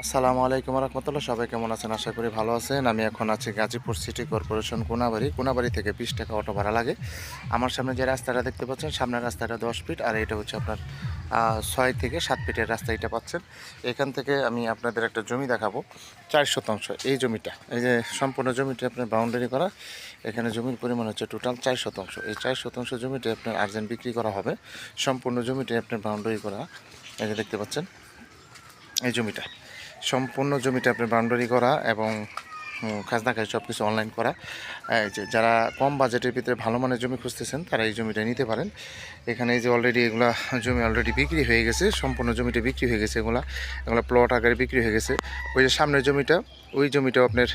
আসসালামু আলাইকুম রহমতুল্লাহ। সবাই কেমন আছেন? আশা করি ভালো আছেন। আমি এখন আছি গাজীপুর সিটি কর্পোরেশন কোনাবাড়ি থেকে 20 টাকা অটো ভাড়া লাগে। আমার সামনে যে রাস্তাটা দেখতে পাচ্ছেন, সামনের রাস্তাটা 10 ফিট, আর এটা হচ্ছে আপনার 6 থেকে 7 ফিটের রাস্তা এটা পাচ্ছেন। এখান থেকে আমি আপনাদের একটা জমি দেখাবো, 4 শতাংশ। এই জমিটা, এই যে সম্পূর্ণ জমিটা আপনার বাউন্ডারি করা। এখানে জমির পরিমাণ হচ্ছে টোটাল 4 শতাংশ। এই 4 শতাংশ জমিটা আপনার আর্জেন্ট বিক্রি করা হবে। সম্পূর্ণ জমিটা আপনার বাউন্ডারি করা, এই যে দেখতে পাচ্ছেন এই জমিটা, সম্পূর্ণ জমিটা আপনার বাউন্ডারি করা এবং খাজনা খাই সব কিছু অনলাইন করা। যে যারা কম বাজেটের ভিতরে ভালো মানের জমি খুঁজতেছেন তারা এই জমিটা নিতে পারেন। এখানে এই যে অলরেডি এগুলা জমি অলরেডি বিক্রি হয়ে গেছে, সম্পূর্ণ জমিটা বিক্রি হয়ে গেছে। এগুলো প্লট আকারে বিক্রি হয়ে গেছে। ওই যে সামনের জমিটা, ওই জমিটাও আপনার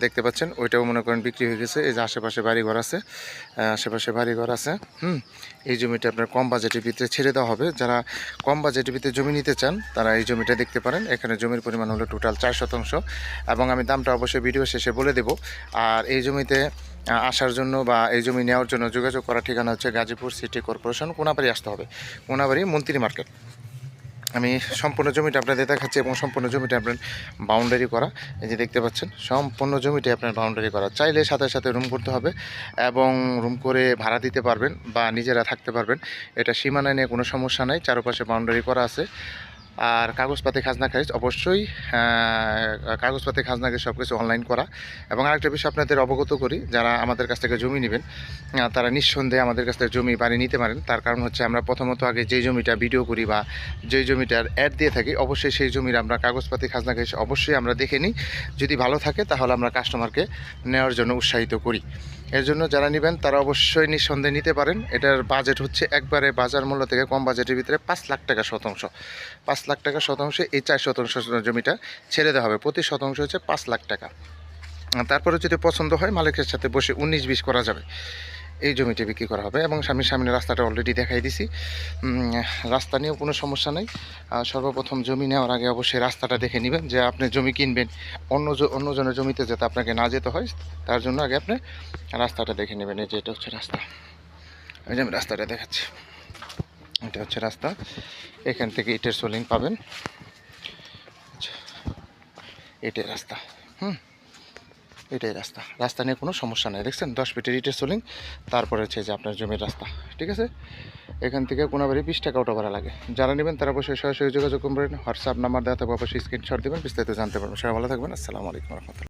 দেখতে পাচ্ছেন, ওইটাও মনে করেন বিক্রি হয়ে গেছে। এই যে আশেপাশে বাড়িঘর আছে, এই জমিটা আপনার কম বাজেটের ভিতরে ছেড়ে দেওয়া হবে। যারা কম বাজেটের ভিতরে জমি নিতে চান তারা এই জমিটা দেখতে পারেন। এখানে জমির পরিমাণ হলো টোটাল 4 শতাংশ এবং আমি দামটা অবশ্যই ভিডিও শেষে বলে দেব। আর এই জমিতে আসার জন্য বা এই জমি নেওয়ার জন্য যোগাযোগ করার ঠিকানা হচ্ছে গাজীপুর সিটি কর্পোরেশন, কোনাবাড়ি আসতে হবে, কোনাবাড়ি মন্ত্রী মার্কেট। আমি সম্পূর্ণ জমিটা আপনাদের দেখাচ্ছি এবং সম্পূর্ণ জমিটা আপনার বাউন্ডারি করা। এই যে দেখতে পাচ্ছেন সম্পূর্ণ জমিটা আপনার বাউন্ডারি করা। চাইলে সাথে সাথে রুম করতে হবে এবং রুম করে ভাড়া দিতে পারবেন বা নিজেরা থাকতে পারবেন। এটা সীমানা নিয়ে কোনো সমস্যা নাই, চারপাশে বাউন্ডারি করা আছে। আর কাগজপাতি খাজনা খারিজ অবশ্যই, কাগজপাতি খাজনা খারিজ সব কিছু অনলাইন করা। এবং আরেকটা বিষয় আপনাদের অবগত করি, যারা আমাদের কাছ থেকে জমি নেবেন তারা নিঃসন্দেহে আমাদের কাছ থেকে জমি বাড়ি নিতে পারেন। তার কারণ হচ্ছে আমরা প্রথমত আগে যেই জমিটা ভিডিও করি বা যেই জমিটার অ্যাড দিয়ে থাকি, অবশ্যই সেই জমির আমরা কাগজপাতি খাজনা খারিজ অবশ্যই আমরা দেখে নিই। যদি ভালো থাকে তাহলে আমরা কাস্টমারকে নেওয়ার জন্য উৎসাহিত করি। এর জন্য যারা নেবেন তারা অবশ্যই নিঃসন্দেহে নিতে পারেন। এটার বাজেট হচ্ছে একবারে বাজার মূল্য থেকে কম বাজেটের ভিতরে 5 লাখ টাকা শতাংশ। 5 লাখ টাকা শতাংশে এই 4 শতাংশ জমিটা ছেড়ে দেওয়া হবে। প্রতি শতাংশ হচ্ছে 5 লাখ টাকা। তারপরে যদি পছন্দ হয় মালিকের সাথে বসে 19-20 করা যাবে। এই জমিটা বিক্রি করা হবে এবং সামনে রাস্তাটা অলরেডি দেখাই দিছি। রাস্তা নিয়েও কোনো সমস্যা নেই। সর্বপ্রথম জমি নেওয়ার আগে অবশ্যই রাস্তাটা দেখে নেবেন, যে আপনি জমি কিনবেন অন্যজনের জমিতে যাতে আপনাকে না যেতে হয়, তার জন্য আগে আপনি রাস্তাটা দেখে নেবেন। এই যে এটা হচ্ছে রাস্তা, এই যে আমি রাস্তাটা দেখাচ্ছি, এটা হচ্ছে রাস্তা। এখান থেকে ইটের সোলিং পাবেন, এটাই রাস্তা। এটাই রাস্তা নিয়ে কোনো সমস্যা নেই। দেখছেন 10 ফিটের ইটের সোলিং, তারপরে হচ্ছে যে আপনার জমির রাস্তা। ঠিক আছে, এখান থেকে কোনাবাড়ি 20 টাকা অটো ভাড়া লাগে। যারা নেবেন তারা অবশ্যই সরাসরি যোগাযোগ করবেন। হোয়াটসঅ্যাপ নাম্বার দেওয়া থাকবে, অবশ্যই স্ক্রিনশট দেবেন, বিস্তারিত জানতে পারবেন। সবাই ভালো থাকবেন। আসসালামু আলাইকুম রহমতুল্লাহ।